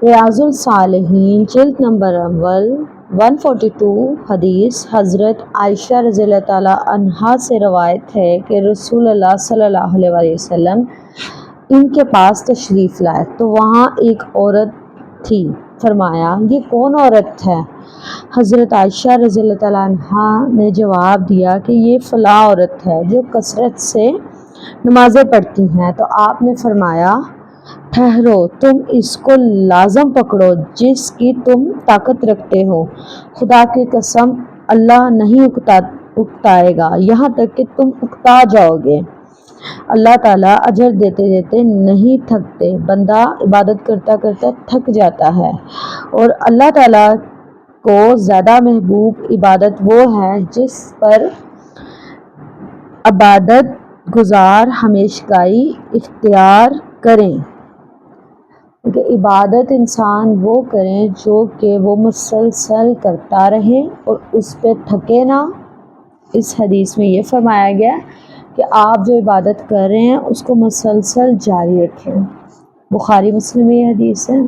ریاض الصالحین جلد نمبر اول 142 حدیث حضرت عائشہ رضی اللہ تعالیٰ عنہا سے روایت ہے کہ رسول اللہ صلی اللہ علیہ وسلم ان کے پاس تشریف لائے تو وہاں ایک عورت تھی۔ فرمایا یہ کون عورت ہے؟ حضرت عائشہ رضی اللہ تعالیٰ عنہا نے جواب دیا کہ یہ فلاں عورت ہے جو کثرت سے نمازیں پڑھتی ہیں۔ تو آپ نے فرمایا ٹھہرو، تم اس کو لازم پکڑو جس کی تم طاقت رکھتے ہو، خدا کی قسم اللہ نہیں اکتائے گا یہاں تک کہ تم اکتا جاؤ گے۔ اللہ تعالیٰ اجر دیتے دیتے نہیں تھکتے، بندہ عبادت کرتا کرتا تھک جاتا ہے، اور اللہ تعالیٰ کو زیادہ محبوب عبادت وہ ہے جس پر عبادت گزار ہمیشگی اختیار کریں۔ کیونکہ عبادت انسان وہ کرے جو کہ وہ مسلسل کرتا رہے اور اس پہ تھکے نہ۔ اس حدیث میں یہ فرمایا گیا کہ آپ جو عبادت کر رہے ہیں اس کو مسلسل جاری رکھیں۔ بخاری مسلم میں یہ حدیث ہے۔